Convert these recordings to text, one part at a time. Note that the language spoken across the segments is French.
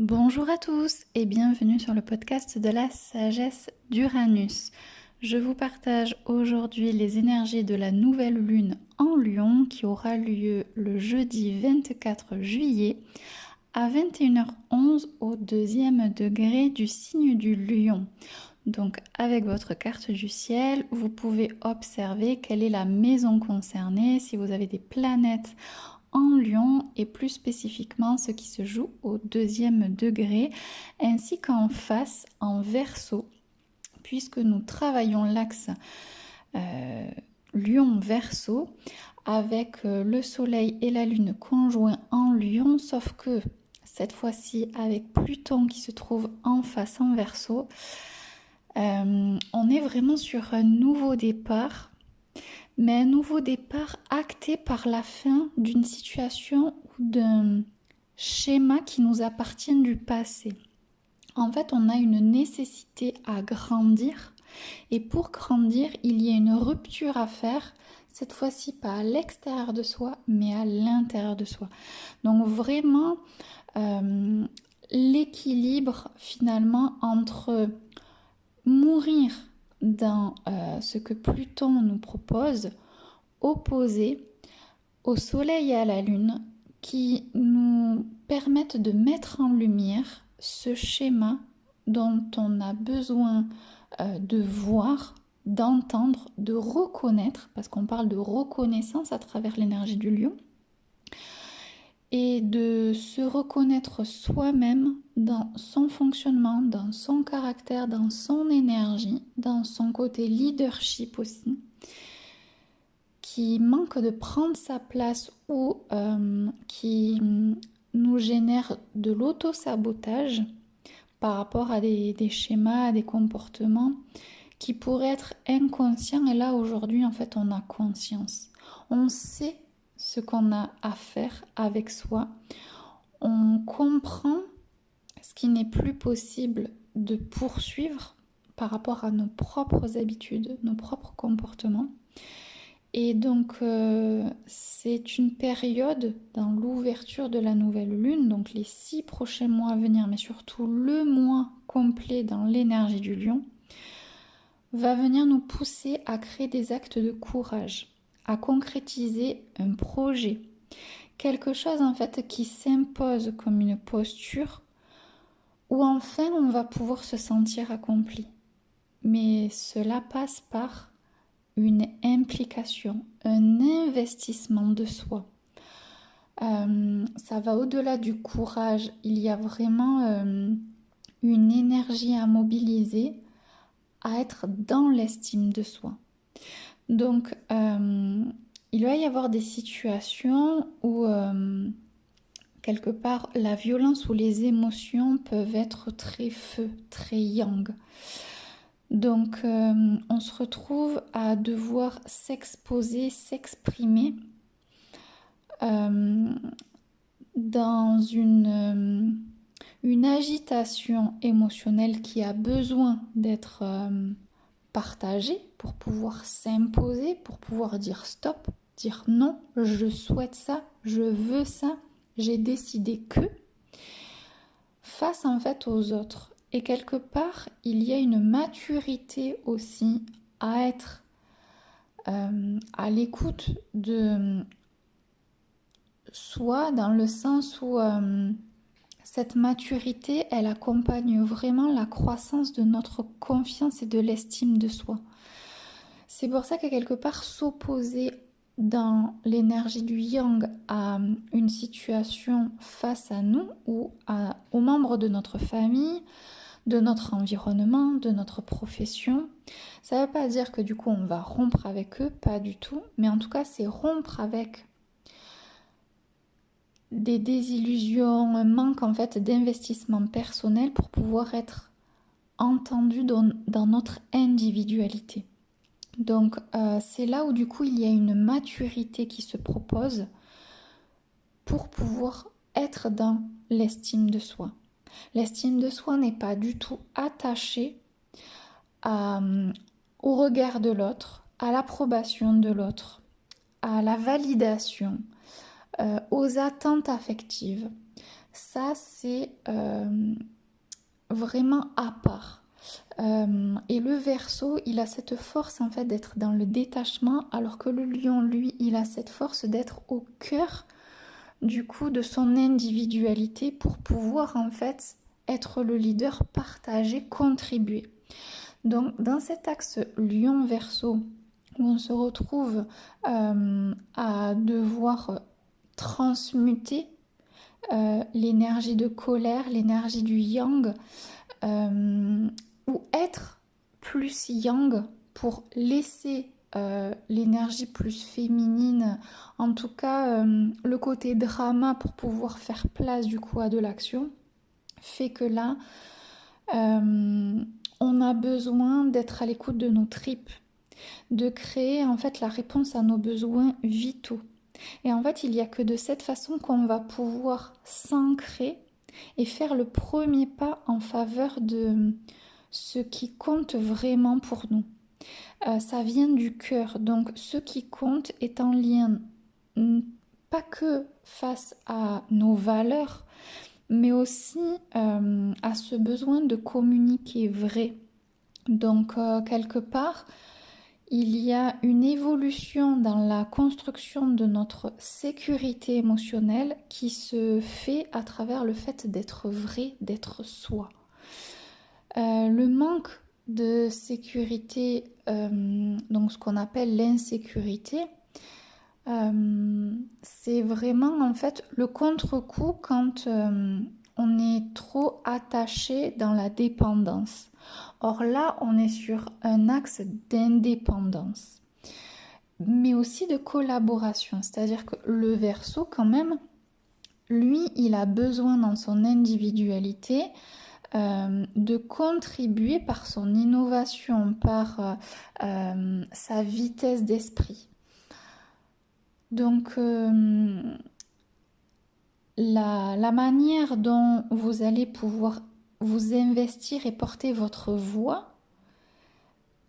Bonjour à tous et bienvenue sur le podcast de la sagesse d'Uranus. Je vous partage aujourd'hui les énergies de la nouvelle lune en Lion qui aura lieu le jeudi 24 juillet à 21h11 au deuxième degré du signe du Lion. Donc avec votre carte du ciel, vous pouvez observer quelle est la maison concernée, si vous avez des planètes en Lion et plus spécifiquement ce qui se joue au deuxième degré ainsi qu'en face en Verseau puisque nous travaillons l'axe Lion-Verseau avec le soleil et la lune conjoints en Lion, sauf que cette fois-ci avec Pluton qui se trouve en face en Verseau, on est vraiment sur un nouveau départ, mais un nouveau départ acté par la fin d'une situation ou d'un schéma qui nous appartient du passé. En fait, on a une nécessité à grandir et pour grandir, il y a une rupture à faire, cette fois-ci pas à l'extérieur de soi, mais à l'intérieur de soi. Donc vraiment, l'équilibre finalement entre mourir dans ce que Pluton nous propose, opposé au soleil et à la lune, qui nous permettent de mettre en lumière ce schéma dont on a besoin de voir, d'entendre, de reconnaître, parce qu'on parle de reconnaissance à travers l'énergie du lion, et de se reconnaître soi-même dans son fonctionnement, dans son caractère, dans son énergie, dans son côté leadership aussi, qui manque de prendre sa place ou qui nous génère de l'auto-sabotage par rapport à des schémas, à des comportements qui pourraient être inconscients. Et là, aujourd'hui, en fait, on a conscience. On sait ce qu'on a à faire avec soi. On comprend ce qui n'est plus possible de poursuivre par rapport à nos propres habitudes, nos propres comportements. Et donc, c'est une période dans l'ouverture de la nouvelle lune, donc les 6 prochains mois à venir, mais surtout le mois complet dans l'énergie du lion, va venir nous pousser à créer des actes de courage, à concrétiser un projet, quelque chose en fait qui s'impose comme une posture où enfin on va pouvoir se sentir accompli. Mais cela passe par une implication, un investissement de soi. Ça va au-delà du courage, il y a vraiment une énergie à mobiliser, à être dans l'estime de soi. Donc, il va y avoir des situations où, quelque part, la violence ou les émotions peuvent être très feu, très yang. Donc, on se retrouve à devoir s'exposer, s'exprimer dans une agitation émotionnelle qui a besoin d'être partagée pour pouvoir s'imposer, pour pouvoir dire stop, dire non, je souhaite ça, je veux ça, j'ai décidé que, face en fait aux autres. Et quelque part, il y a une maturité aussi à être à l'écoute de soi, dans le sens où cette maturité, elle accompagne vraiment la croissance de notre confiance et de l'estime de soi. C'est pour ça que quelque part, s'opposer dans l'énergie du yang à une situation face à nous ou aux membres de notre famille, de notre environnement, de notre profession. Ça ne veut pas dire que du coup on va rompre avec eux, pas du tout, mais en tout cas c'est rompre avec des désillusions, un manque en fait d'investissement personnel pour pouvoir être entendu dans notre individualité. Donc c'est là où du coup il y a une maturité qui se propose pour pouvoir être dans l'estime de soi. L'estime de soi n'est pas du tout attachée au regard de l'autre, à l'approbation de l'autre, à la validation, aux attentes affectives. Ça, c'est vraiment à part. Et le Verseau, il a cette force en fait d'être dans le détachement, alors que le Lion, lui, il a cette force d'être au cœur du coup de son individualité pour pouvoir en fait être le leader, partager, contribuer. Donc dans cet axe Lion-Verseau, où on se retrouve à devoir transmuter l'énergie de colère, l'énergie du yang, ou être plus yang pour laisser l'énergie plus féminine, en tout cas le côté drama pour pouvoir faire place du coup à de l'action, fait que là, on a besoin d'être à l'écoute de nos tripes, de créer en fait la réponse à nos besoins vitaux. Et en fait, il n'y a que de cette façon qu'on va pouvoir s'ancrer et faire le premier pas en faveur de ce qui compte vraiment pour nous. Ça vient du cœur, donc ce qui compte est en lien pas que face à nos valeurs, mais aussi à ce besoin de communiquer vrai. Donc quelque part, il y a une évolution dans la construction de notre sécurité émotionnelle qui se fait à travers le fait d'être vrai, d'être soi. Le manque de sécurité, donc ce qu'on appelle l'insécurité, c'est vraiment en fait le contre-coup quand on est trop attaché dans la dépendance. Or là, on est sur un axe d'indépendance, mais aussi de collaboration. C'est-à-dire que le Verseau, quand même, lui, il a besoin dans son individualité de contribuer par son innovation, par sa vitesse d'esprit. Donc, la manière dont vous allez pouvoir vous investir et porter votre voix,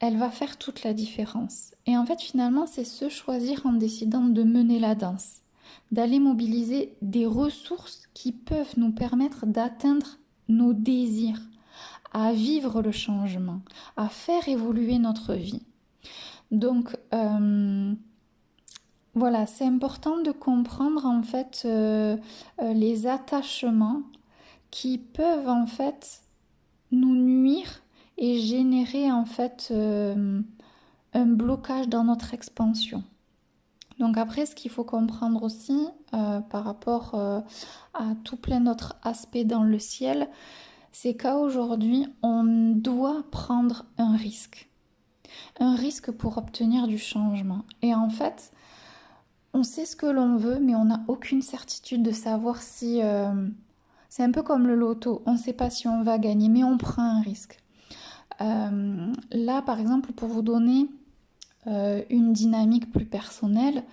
elle va faire toute la différence. Et en fait, finalement, c'est se choisir en décidant de mener la danse, d'aller mobiliser des ressources qui peuvent nous permettre d'atteindre nos désirs, à vivre le changement, à faire évoluer notre vie. Donc, voilà, c'est important de comprendre en fait les attachements qui peuvent en fait nous nuire et générer en fait un blocage dans notre expansion. Donc après, ce qu'il faut comprendre aussi par rapport à tout plein d'autres aspects dans le ciel, c'est qu'aujourd'hui, on doit prendre un risque pour obtenir du changement. Et en fait, on sait ce que l'on veut, mais on n'a aucune certitude de savoir si... c'est un peu comme le loto, on ne sait pas si on va gagner, mais on prend un risque. Là, par exemple, pour vous donner une dynamique plus personnelle,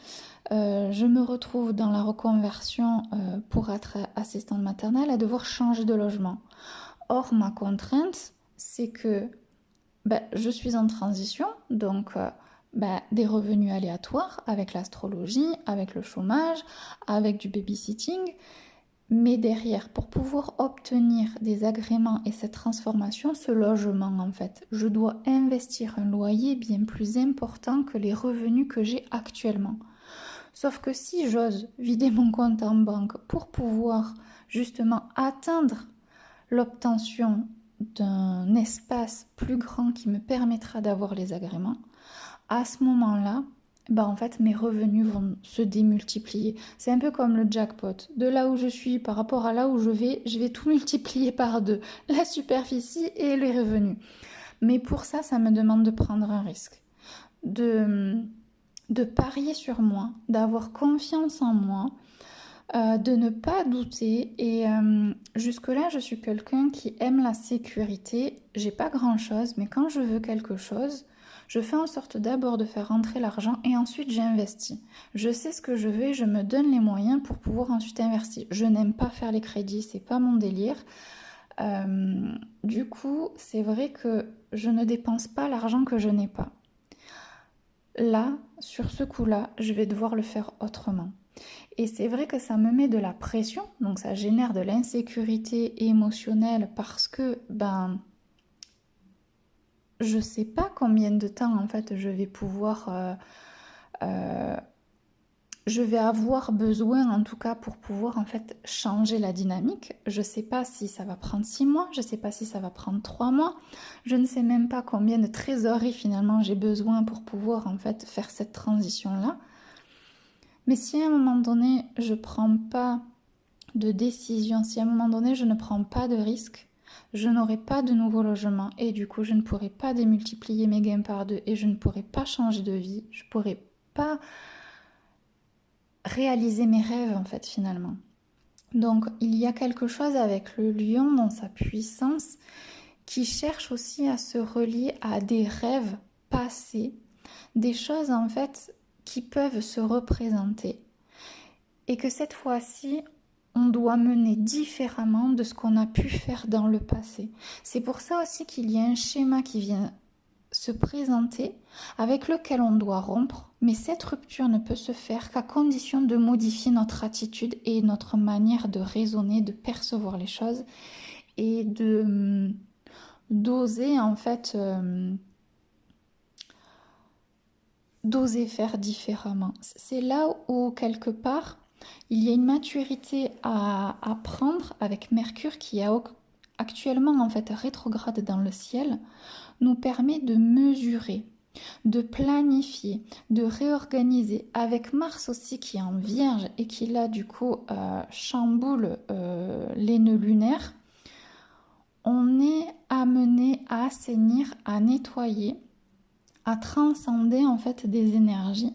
je me retrouve dans la reconversion pour être assistante maternelle à devoir changer de logement. Or, ma contrainte, c'est que je suis en transition, donc des revenus aléatoires avec l'astrologie, avec le chômage, avec du babysitting. Mais derrière, pour pouvoir obtenir des agréments et cette transformation, ce logement en fait, je dois investir un loyer bien plus important que les revenus que j'ai actuellement. Sauf que si j'ose vider mon compte en banque pour pouvoir justement atteindre l'obtention d'un espace plus grand qui me permettra d'avoir les agréments, à ce moment-là, en fait, mes revenus vont se démultiplier. C'est un peu comme le jackpot. De là où je suis par rapport à là où je vais tout multiplier par 2. La superficie et les revenus. Mais pour ça, ça me demande de prendre un risque. De parier sur moi, d'avoir confiance en moi, de ne pas douter. Et jusque-là, je suis quelqu'un qui aime la sécurité. J'ai pas grand-chose, mais quand je veux quelque chose, je fais en sorte d'abord de faire rentrer l'argent et ensuite j'investis. Je sais ce que je veux et je me donne les moyens pour pouvoir ensuite investir. Je n'aime pas faire les crédits, c'est pas mon délire. Du coup, c'est vrai que je ne dépense pas l'argent que je n'ai pas. Là, sur ce coup-là, je vais devoir le faire autrement. Et c'est vrai que ça me met de la pression, donc ça génère de l'insécurité émotionnelle parce que je sais pas combien de temps en fait je vais pouvoir je vais avoir besoin en tout cas pour pouvoir en fait changer la dynamique. Je ne sais pas si ça va prendre 6 mois, je ne sais pas si ça va prendre 3 mois, je ne sais même pas combien de trésorerie finalement j'ai besoin pour pouvoir en fait faire cette transition-là. Mais si à un moment donné je ne prends pas de décision, si à un moment donné je ne prends pas de risque, je n'aurai pas de nouveau logement et du coup je ne pourrai pas démultiplier mes gains par deux et je ne pourrai pas changer de vie, je ne pourrai pas réaliser mes rêves en fait finalement. Donc il y a quelque chose avec le lion dans sa puissance qui cherche aussi à se relier à des rêves passés, des choses en fait qui peuvent se représenter et que cette fois-ci on doit mener différemment de ce qu'on a pu faire dans le passé. C'est pour ça aussi qu'il y a un schéma qui vient se présenter avec lequel on doit rompre, mais cette rupture ne peut se faire qu'à condition de modifier notre attitude et notre manière de raisonner, de percevoir les choses et de d'oser en fait d'oser faire différemment. C'est là où quelque part il y a une maturité à prendre avec Mercure qui est actuellement en fait rétrograde dans le ciel, nous permet de mesurer, de planifier, de réorganiser. Avec Mars aussi qui est en Vierge et qui là du coup chamboule les nœuds lunaires, on est amené à assainir, à nettoyer, à transcender en fait des énergies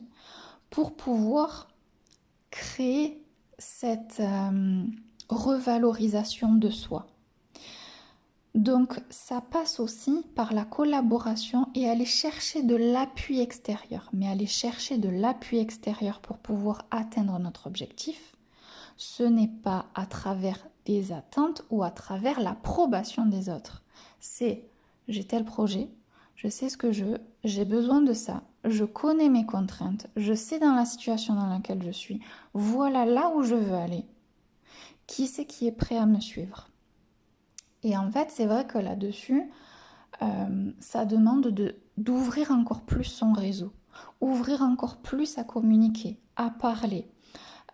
pour pouvoir créer cette revalorisation de soi. Donc ça passe aussi par la collaboration et aller chercher de l'appui extérieur. Mais aller chercher de l'appui extérieur pour pouvoir atteindre notre objectif, ce n'est pas à travers des attentes ou à travers l'approbation des autres. C'est j'ai tel projet, je sais ce que je veux, j'ai besoin de ça, je connais mes contraintes, je sais dans la situation dans laquelle je suis, voilà là où je veux aller. Qui c'est qui est prêt à me suivre ? Et en fait, c'est vrai que là-dessus, ça demande d'ouvrir encore plus son réseau, ouvrir encore plus à communiquer, à parler.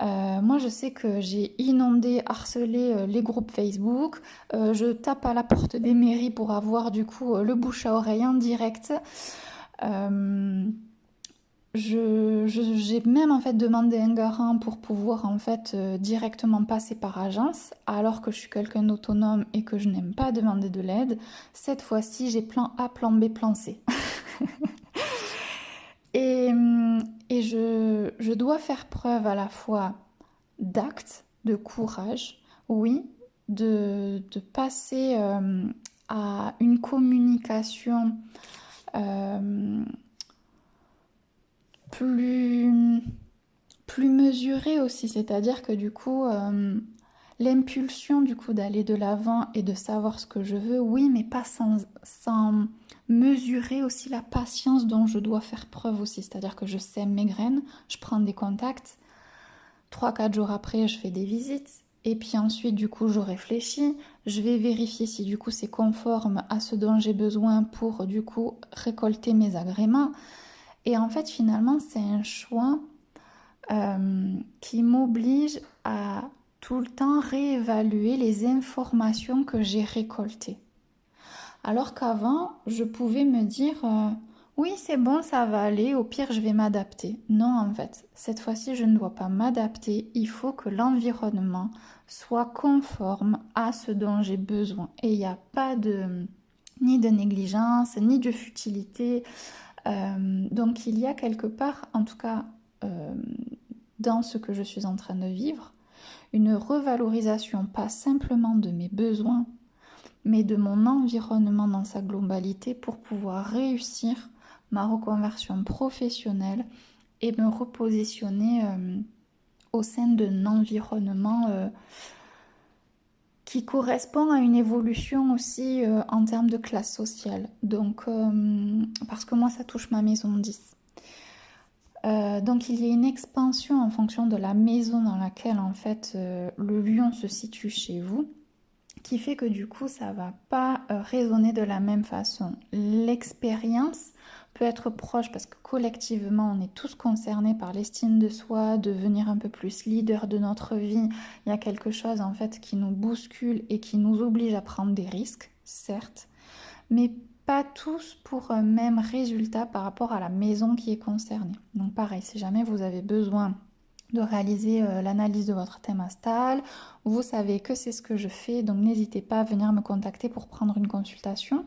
Moi, je sais que j'ai inondé, harcelé les groupes Facebook. Je tape à la porte des mairies pour avoir du coup le bouche à oreille en direct. J'ai même en fait demandé un garant pour pouvoir en fait directement passer par agence, alors que je suis quelqu'un d'autonome et que je n'aime pas demander de l'aide. Cette fois-ci, j'ai plan A, plan B, plan C. et je dois faire preuve à la fois d'acte, de courage, oui, de passer à une communication plus mesurée aussi, c'est-à-dire que du coup l'impulsion du coup d'aller de l'avant et de savoir ce que je veux, oui, mais pas sans mesurer aussi la patience dont je dois faire preuve aussi, c'est-à-dire que je sème mes graines, je prends des contacts, 3-4 jours après je fais des visites, et puis ensuite du coup je réfléchis, je vais vérifier si du coup c'est conforme à ce dont j'ai besoin pour du coup récolter mes agréments. Et en fait finalement c'est un choix qui m'oblige à tout le temps réévaluer les informations que j'ai récoltées. Alors qu'avant, je pouvais me dire oui, c'est bon, ça va aller, au pire, je vais m'adapter. Non, en fait, cette fois-ci, je ne dois pas m'adapter. Il faut que l'environnement soit conforme à ce dont j'ai besoin. Et il n'y a pas ni de négligence, ni de futilité. Donc, il y a quelque part, en tout cas, dans ce que je suis en train de vivre, une revalorisation pas simplement de mes besoins, mais de mon environnement dans sa globalité pour pouvoir réussir ma reconversion professionnelle et me repositionner au sein d'un environnement qui correspond à une évolution aussi en termes de classe sociale. Donc, parce que moi, ça touche ma maison 10. Donc il y a une expansion en fonction de la maison dans laquelle en fait le lion se situe chez vous, qui fait que du coup ça va pas résonner de la même façon. L'expérience peut être proche parce que collectivement on est tous concernés par l'estime de soi, devenir un peu plus leader de notre vie. Il y a quelque chose en fait qui nous bouscule et qui nous oblige à prendre des risques, certes, mais pas tous pour un même résultat par rapport à la maison qui est concernée. Donc pareil, si jamais vous avez besoin de réaliser l'analyse de votre thème astral, vous savez que c'est ce que je fais, donc n'hésitez pas à venir me contacter pour prendre une consultation.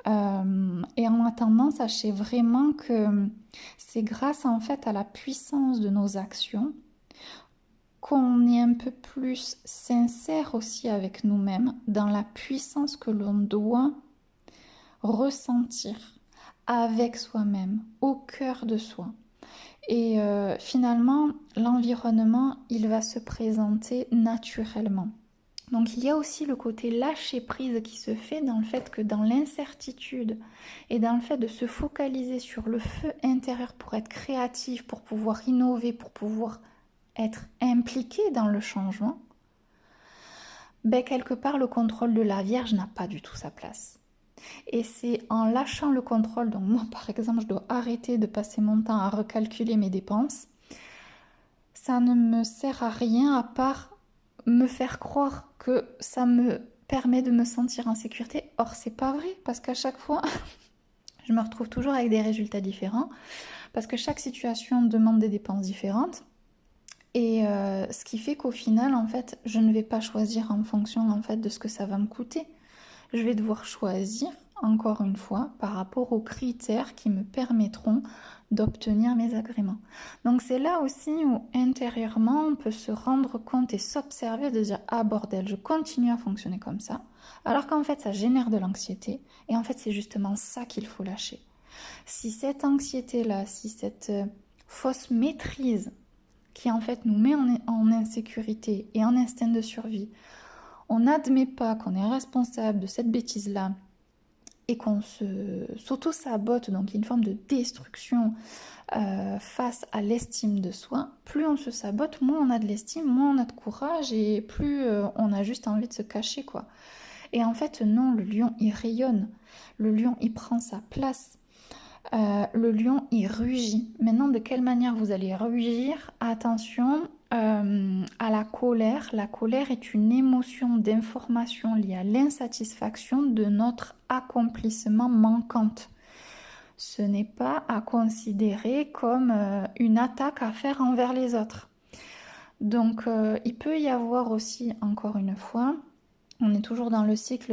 Et en attendant, sachez vraiment que c'est grâce en fait à la puissance de nos actions qu'on est un peu plus sincère aussi avec nous-mêmes dans la puissance que l'on doit ressentir avec soi-même, au cœur de soi. Et finalement, l'environnement, il va se présenter naturellement. Donc il y a aussi le côté lâcher prise qui se fait dans le fait que dans l'incertitude et dans le fait de se focaliser sur le feu intérieur pour être créatif, pour pouvoir innover, pour pouvoir être impliqué dans le changement, ben quelque part le contrôle de la Vierge n'a pas du tout sa place. Et c'est en lâchant le contrôle, donc moi par exemple je dois arrêter de passer mon temps à recalculer mes dépenses, ça ne me sert à rien à part me faire croire que ça me permet de me sentir en sécurité. Or c'est pas vrai parce qu'à chaque fois je me retrouve toujours avec des résultats différents parce que chaque situation demande des dépenses différentes. Et ce qui fait qu'au final en fait je ne vais pas choisir en fonction en fait de ce que ça va me coûter. Je vais devoir choisir, encore une fois, par rapport aux critères qui me permettront d'obtenir mes agréments. Donc c'est là aussi où intérieurement on peut se rendre compte et s'observer de dire ah bordel, je continue à fonctionner comme ça, alors qu'en fait ça génère de l'anxiété et en fait c'est justement ça qu'il faut lâcher. Si cette anxiété-là, si cette fausse maîtrise qui en fait nous met en insécurité et en instinct de survie, on n'admet pas qu'on est responsable de cette bêtise-là et qu'on s'auto-sabote, donc il y a une forme de destruction face à l'estime de soi, plus on se sabote, moins on a de l'estime, moins on a de courage et plus on a juste envie de se cacher, quoi. Et en fait, non, le lion, il rayonne. Le lion, il prend sa place. Le lion, il rugit. Maintenant, de quelle manière vous allez rugir? Attention à la colère. La colère est une émotion d'information liée à l'insatisfaction de notre accomplissement manquante. Ce n'est pas à considérer comme une attaque à faire envers les autres. Donc, il peut y avoir aussi, encore une fois, on est toujours dans le cycle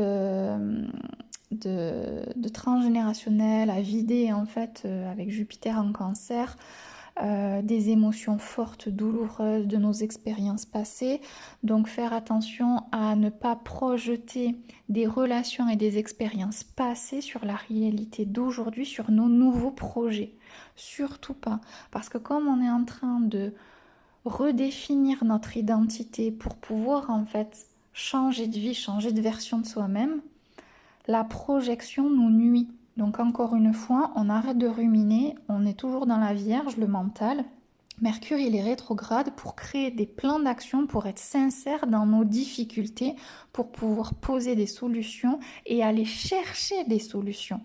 de transgénérationnel à vider en fait avec Jupiter en cancer des émotions fortes, douloureuses de nos expériences passées. Donc faire attention à ne pas projeter des relations et des expériences passées sur la réalité d'aujourd'hui, sur nos nouveaux projets. Surtout pas. Parce que comme on est en train de redéfinir notre identité pour pouvoir en fait changer de vie, changer de version de soi-même, la projection nous nuit. Donc encore une fois, on arrête de ruminer, on est toujours dans la Vierge, le mental. Mercure, il est rétrograde pour créer des plans d'action, pour être sincère dans nos difficultés, pour pouvoir poser des solutions et aller chercher des solutions.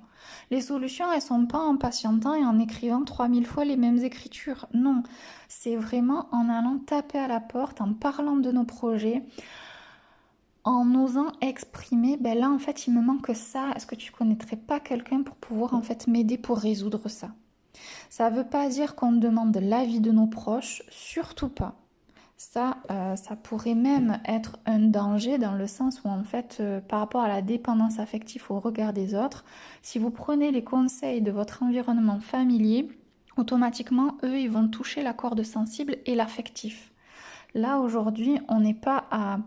Les solutions, elles ne sont pas en patientant et en écrivant 3000 fois les mêmes écritures. Non, c'est vraiment en allant taper à la porte, en parlant de nos projets, en osant exprimer, ben là en fait il me manque ça, est-ce que tu connaîtrais pas quelqu'un pour pouvoir en fait m'aider pour résoudre ça? Ça veut pas dire qu'on demande l'avis de nos proches, surtout pas. Ça pourrait même être un danger dans le sens où en fait par rapport à la dépendance affective au regard des autres, si vous prenez les conseils de votre environnement familier, automatiquement eux ils vont toucher la corde sensible et l'affectif. Là aujourd'hui on n'est pas à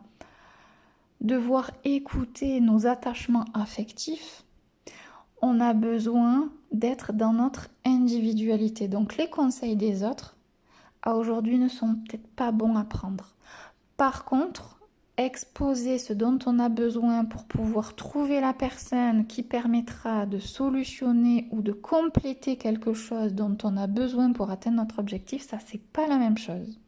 devoir écouter nos attachements affectifs, on a besoin d'être dans notre individualité. Donc les conseils des autres, à aujourd'hui, ne sont peut-être pas bons à prendre. Par contre, exposer ce dont on a besoin pour pouvoir trouver la personne qui permettra de solutionner ou de compléter quelque chose dont on a besoin pour atteindre notre objectif, ça c'est pas la même chose.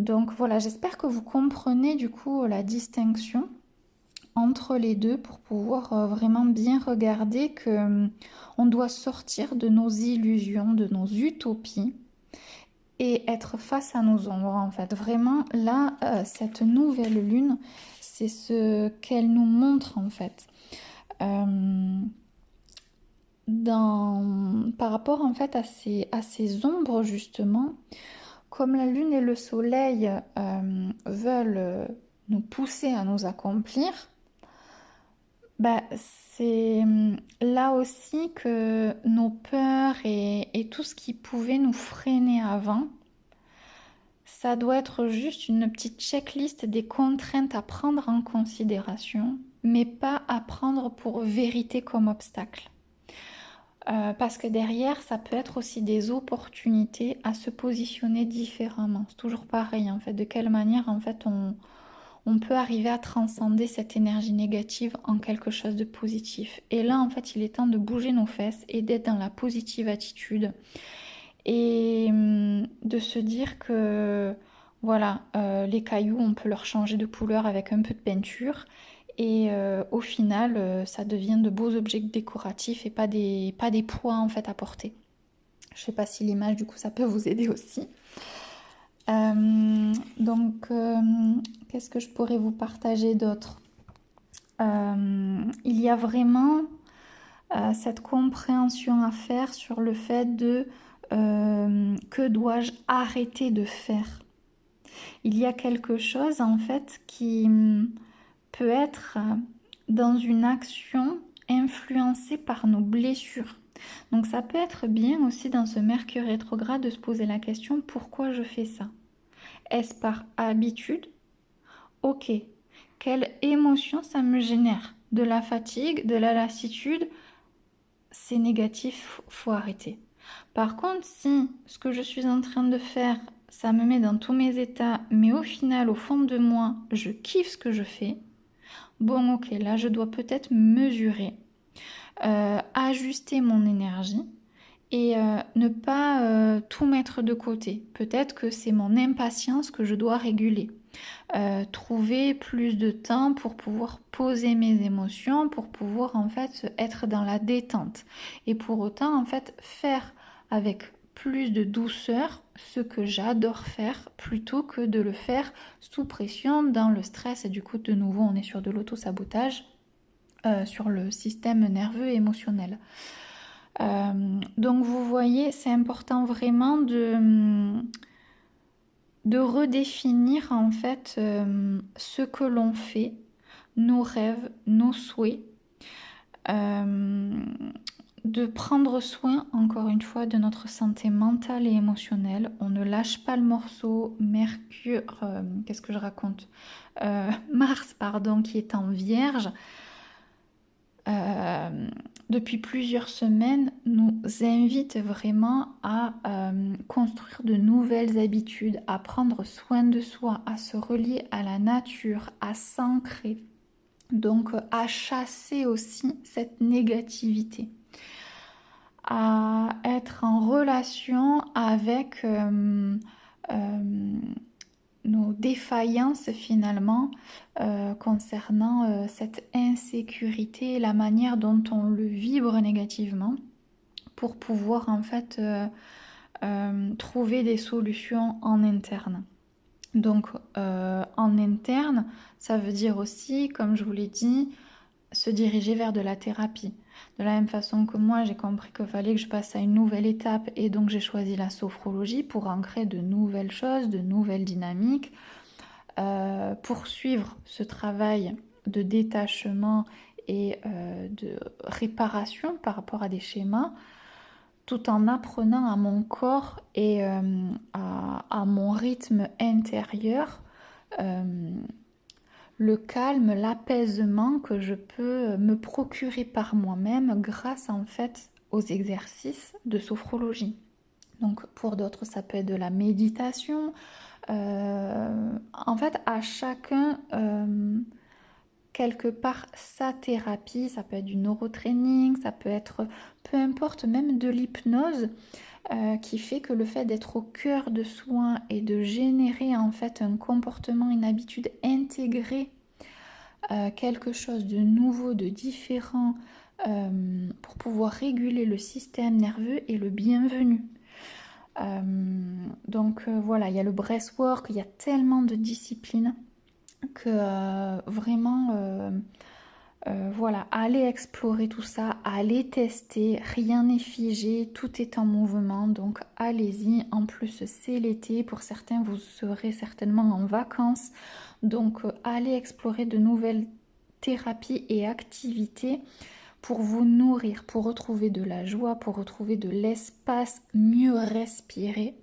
Donc voilà, j'espère que vous comprenez du coup la distinction entre les deux pour pouvoir vraiment bien regarder que on doit sortir de nos illusions, de nos utopies et être face à nos ombres en fait. Vraiment là, cette nouvelle lune, c'est ce qu'elle nous montre en fait. Par rapport en fait à ces ombres justement, comme la lune et le soleil veulent nous pousser à nous accomplir, bah, c'est là aussi que nos peurs et tout ce qui pouvait nous freiner avant, ça doit être juste une petite checklist des contraintes à prendre en considération, mais pas à prendre pour vérité comme obstacle. Parce que derrière, ça peut être aussi des opportunités à se positionner différemment. C'est toujours pareil, en fait, de quelle manière, en fait, on peut arriver à transcender cette énergie négative en quelque chose de positif. Et là, en fait, il est temps de bouger nos fesses et d'être dans la positive attitude. Et de se dire que, voilà, les cailloux, on peut leur changer de couleur avec un peu de peinture. Et au final, ça devient de beaux objets décoratifs et pas des poids en fait à porter. Je sais pas si l'image du coup ça peut vous aider aussi. Donc, qu'est-ce que je pourrais vous partager d'autre? Il y a vraiment cette compréhension à faire sur le fait de que dois-je arrêter de faire? Il y a quelque chose en fait qui peut être dans une action influencée par nos blessures. Donc ça peut être bien aussi dans ce Mercure rétrograde de se poser la question pourquoi je fais ça? Est-ce par habitude? Ok. Quelle émotion ça me génère? De la fatigue, de la lassitude? C'est négatif, faut arrêter. Par contre, si ce que je suis en train de faire, ça me met dans tous mes états, mais au final, au fond de moi, je kiffe ce que je fais, bon ok, là je dois peut-être mesurer, ajuster mon énergie et ne pas tout mettre de côté. Peut-être que c'est mon impatience que je dois réguler. Trouver plus de temps pour pouvoir poser mes émotions, pour pouvoir en fait être dans la détente. Et pour autant en fait faire avec plus de douceur ce que j'adore faire plutôt que de le faire sous pression dans le stress. Et du coup de nouveau on est sur de l'auto-sabotage sur le système nerveux et émotionnel. Donc vous voyez, c'est important vraiment de redéfinir en fait ce que l'on fait, nos rêves, nos souhaits, de prendre soin encore une fois de notre santé mentale et émotionnelle. On ne lâche pas le morceau. Mercure, qu'est-ce que je raconte? Mars, pardon, qui est en Vierge. Depuis plusieurs semaines, nous invite vraiment à construire de nouvelles habitudes, à prendre soin de soi, à se relier à la nature, à s'ancrer, donc à chasser aussi cette négativité, à être en relation avec nos défaillances finalement concernant cette insécurité, la manière dont on le vibre négativement pour pouvoir en fait trouver des solutions en interne. Donc en interne, ça veut dire aussi, comme je vous l'ai dit, se diriger vers de la thérapie. De la même façon que moi, j'ai compris qu'il fallait que je passe à une nouvelle étape et donc j'ai choisi la sophrologie pour ancrer de nouvelles choses, de nouvelles dynamiques, poursuivre ce travail de détachement et de réparation par rapport à des schémas, tout en apprenant à mon corps et à mon rythme intérieur le calme, l'apaisement que je peux me procurer par moi-même grâce en fait aux exercices de sophrologie. Donc pour d'autres ça peut être de la méditation, En fait, à chacun, quelque part, sa thérapie, ça peut être du neurotraining, ça peut être, peu importe, même de l'hypnose, qui fait que le fait d'être au cœur de soi et de générer en fait un comportement, une habitude intégrée, quelque chose de nouveau, de différent, pour pouvoir réguler le système nerveux est le bienvenu. Euh, donc voilà, il y a le breathwork, il y a tellement de disciplines que vraiment, voilà, allez explorer tout ça, allez tester, rien n'est figé, tout est en mouvement, donc allez-y. En plus, c'est l'été, pour certains, vous serez certainement en vacances, donc allez explorer de nouvelles thérapies et activités pour vous nourrir, pour retrouver de la joie, pour retrouver de l'espace, mieux respirer,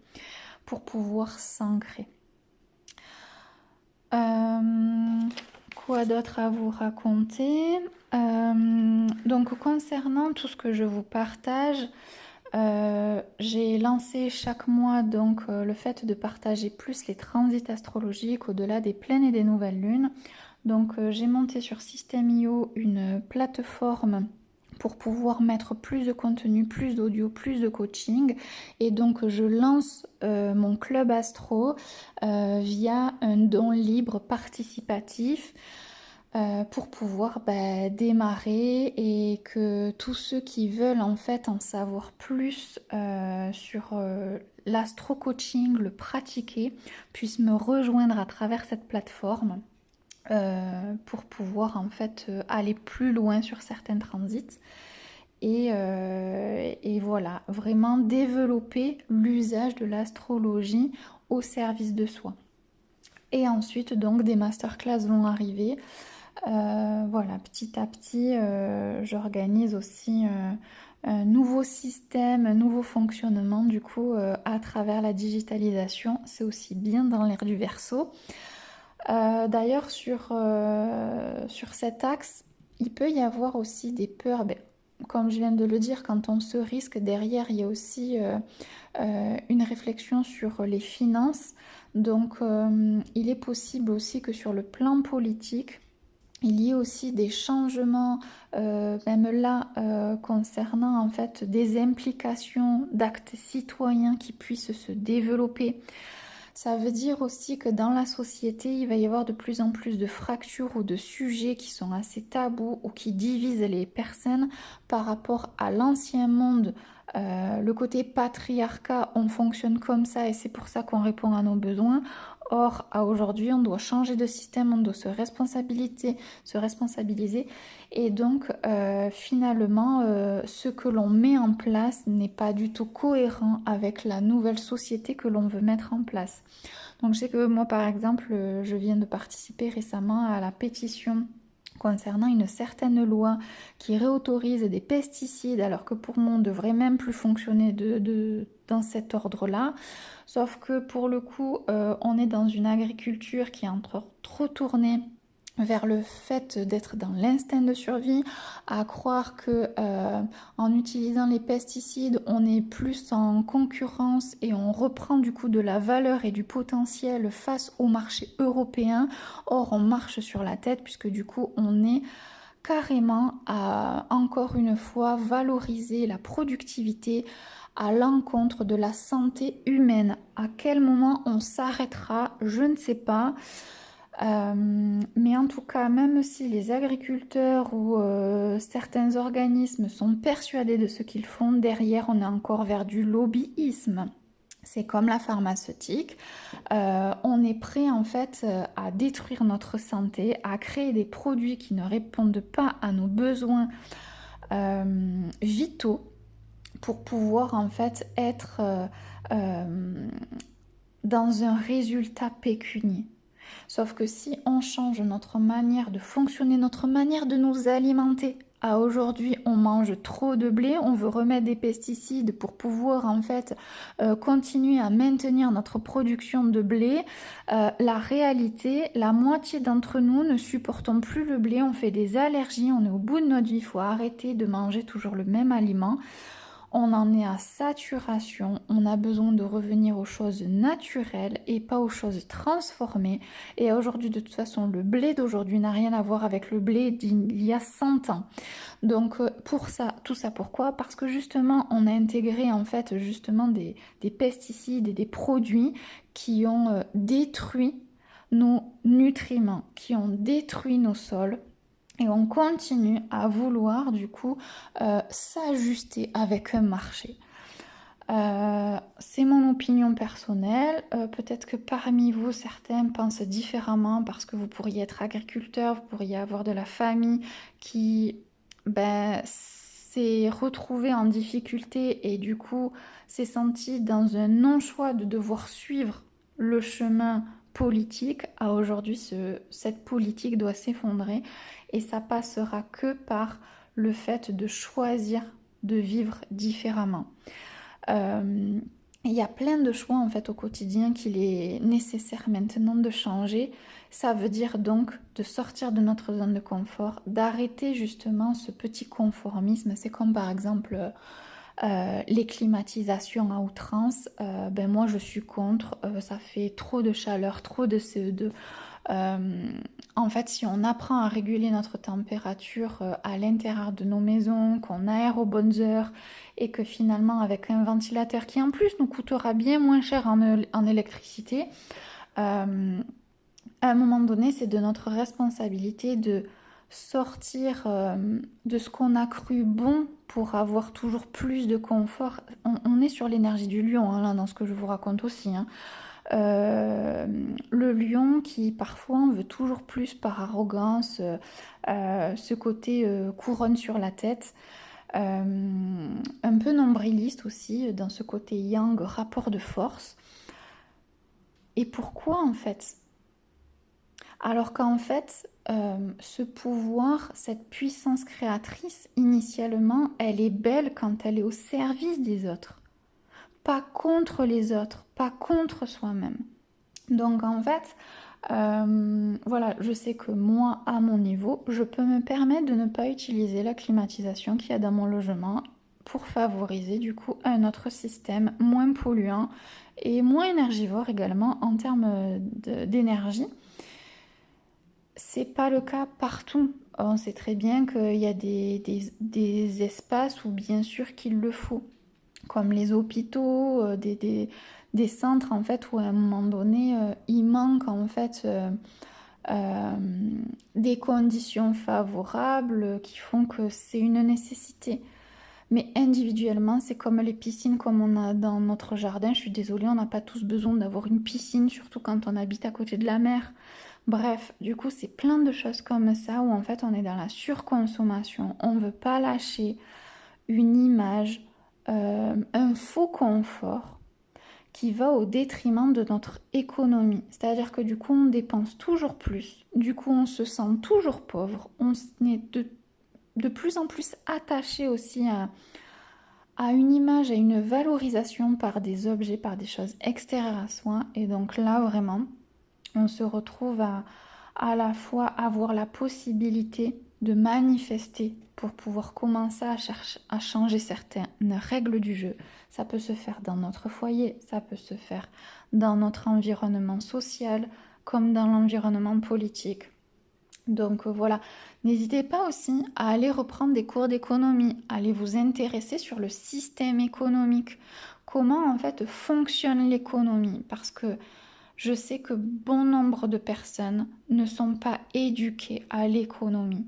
pour pouvoir s'ancrer. Quoi d'autre à vous raconter? Donc concernant tout ce que je vous partage, j'ai lancé chaque mois donc le fait de partager plus les transits astrologiques au-delà des pleines et des nouvelles lunes. Donc j'ai monté sur System.io une plateforme pour pouvoir mettre plus de contenu, plus d'audio, plus de coaching. Et donc je lance mon club astro via un don libre participatif pour pouvoir démarrer, et que tous ceux qui veulent en fait en savoir plus sur l'astro-coaching, le pratiquer, puissent me rejoindre à travers cette plateforme pour pouvoir en fait aller plus loin sur certains transits. Et voilà, vraiment développer l'usage de l'astrologie au service de soi. Et ensuite, donc, des masterclass vont arriver. Voilà, petit à petit, j'organise aussi un nouveau système, un nouveau fonctionnement, du coup, à travers la digitalisation. C'est aussi bien dans l'ère du Verseau. D'ailleurs, sur cet axe, il peut y avoir aussi des peurs. Comme je viens de le dire, quand on se risque, derrière, il y a aussi une réflexion sur les finances. Donc, il est possible aussi que sur le plan politique, il y ait aussi des changements, même là, concernant en fait des implications d'actes citoyens qui puissent se développer. Ça veut dire aussi que dans la société, il va y avoir de plus en plus de fractures ou de sujets qui sont assez tabous ou qui divisent les personnes par rapport à l'ancien monde. Le côté patriarcat, on fonctionne comme ça et c'est pour ça qu'on répond à nos besoins. Or, à aujourd'hui, on doit changer de système, on doit se responsabiliser. Et donc, finalement, ce que l'on met en place n'est pas du tout cohérent avec la nouvelle société que l'on veut mettre en place. Donc, je sais que moi, par exemple, je viens de participer récemment à la pétition concernant une certaine loi qui réautorise des pesticides, alors que pour moi on ne devrait même plus fonctionner dans cet ordre-là. Sauf que pour le coup, on est dans une agriculture qui est trop tournée vers le fait d'être dans l'instinct de survie, à croire que en utilisant les pesticides, on est plus en concurrence et on reprend du coup de la valeur et du potentiel face au marché européen. Or, on marche sur la tête puisque du coup, on est carrément à, encore une fois, valoriser la productivité à l'encontre de la santé humaine. À quel moment on s'arrêtera, je ne sais pas. Mais en tout cas, même si les agriculteurs ou certains organismes sont persuadés de ce qu'ils font, derrière on est encore vers du lobbyisme. C'est comme la pharmaceutique, on est prêt en fait à détruire notre santé, à créer des produits qui ne répondent pas à nos besoins vitaux pour pouvoir en fait être dans un résultat pécunier. Sauf que si on change notre manière de fonctionner, notre manière de nous alimenter, à aujourd'hui on mange trop de blé, on veut remettre des pesticides pour pouvoir en fait continuer à maintenir notre production de blé, la réalité, la moitié d'entre nous ne supportons plus le blé, on fait des allergies, on est au bout de notre vie, il faut arrêter de manger toujours le même aliment. On en est à saturation, on a besoin de revenir aux choses naturelles et pas aux choses transformées. Et aujourd'hui, de toute façon, le blé d'aujourd'hui n'a rien à voir avec le blé d'il y a 100 ans. Donc pour ça, tout ça pourquoi? Parce que justement, on a intégré en fait justement des pesticides et des produits qui ont détruit nos nutriments, qui ont détruit nos sols. Et on continue à vouloir du coup s'ajuster avec un marché. C'est mon opinion personnelle. Peut-être que parmi vous, certains pensent différemment parce que vous pourriez être agriculteur, vous pourriez avoir de la famille qui s'est retrouvée en difficulté et du coup s'est sentie dans un non-choix de devoir suivre le chemin politique. À aujourd'hui, cette politique doit s'effondrer et ça passera que par le fait de choisir de vivre différemment. Il y a plein de choix en fait au quotidien qu'il est nécessaire maintenant de changer. Ça veut dire donc de sortir de notre zone de confort, d'arrêter justement ce petit conformisme. C'est comme par exemple les climatisations à outrance. Moi je suis contre, ça fait trop de chaleur, trop de CO2. En fait, si on apprend à réguler notre température à l'intérieur de nos maisons, qu'on aère aux bonnes heures et que finalement avec un ventilateur qui en plus nous coûtera bien moins cher en électricité, à un moment donné, c'est de notre responsabilité de sortir de ce qu'on a cru bon pour avoir toujours plus de confort. On est sur l'énergie du lion, hein, là, dans ce que je vous raconte aussi, hein. Le lion qui parfois veut toujours plus par arrogance, ce côté couronne sur la tête, un peu nombriliste aussi, dans ce côté yang, rapport de force. Et pourquoi en fait? Alors qu'en fait, ce pouvoir, cette puissance créatrice, initialement, elle est belle quand elle est au service des autres. Pas contre les autres, pas contre soi-même. Donc en fait, voilà, je sais que moi, à mon niveau, je peux me permettre de ne pas utiliser la climatisation qu'il y a dans mon logement pour favoriser du coup un autre système moins polluant et moins énergivore également en termes d'énergie. C'est pas le cas partout. On sait très bien qu'il y a des espaces où bien sûr qu'il le faut, comme les hôpitaux, des centres en fait où à un moment donné il manque en fait euh, des conditions favorables qui font que c'est une nécessité. Mais individuellement, c'est comme les piscines comme on a dans notre jardin. Je suis désolée, on n'a pas tous besoin d'avoir une piscine, surtout quand on habite à côté de la mer. Bref, du coup, c'est plein de choses comme ça où en fait on est dans la surconsommation. On ne veut pas lâcher une image, un faux confort qui va au détriment de notre économie. C'est-à-dire que du coup, on dépense toujours plus, du coup, on se sent toujours pauvre, on est de plus en plus attaché aussi à une image, à une valorisation par des objets, par des choses extérieures à soi. Et donc là, vraiment, on se retrouve à la fois avoir la possibilité de manifester pour pouvoir commencer à changer certaines règles du jeu. Ça peut se faire dans notre foyer, ça peut se faire dans notre environnement social, comme dans l'environnement politique. Donc voilà, n'hésitez pas aussi à aller reprendre des cours d'économie, à aller vous intéresser sur le système économique, comment en fait fonctionne l'économie, parce que je sais que bon nombre de personnes ne sont pas éduquées à l'économie.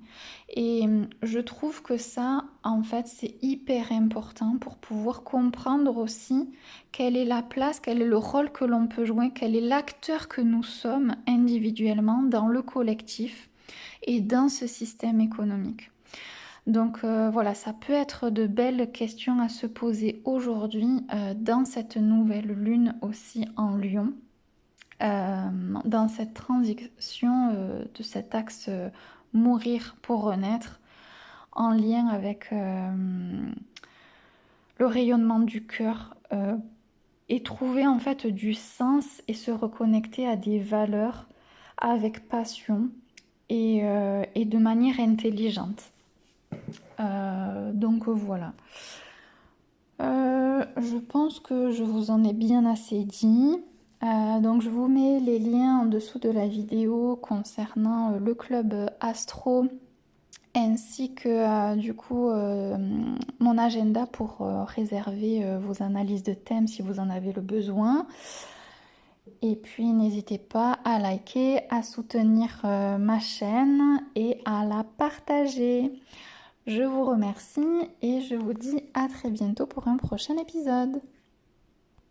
Et je trouve que ça, en fait, c'est hyper important pour pouvoir comprendre aussi quelle est la place, quel est le rôle que l'on peut jouer, quel est l'acteur que nous sommes individuellement dans le collectif et dans ce système économique. Donc voilà, ça peut être de belles questions à se poser aujourd'hui dans cette nouvelle lune aussi en Lion. Dans cette transition de cet axe mourir pour renaître en lien avec le rayonnement du cœur et trouver en fait du sens et se reconnecter à des valeurs avec passion et de manière intelligente. Donc voilà. je pense que je vous en ai bien assez dit. Donc je vous mets les liens en dessous de la vidéo concernant le club Astro ainsi que mon agenda pour réserver vos analyses de thèmes si vous en avez le besoin. Et puis n'hésitez pas à liker, à soutenir ma chaîne et à la partager. Je vous remercie et je vous dis à très bientôt pour un prochain épisode.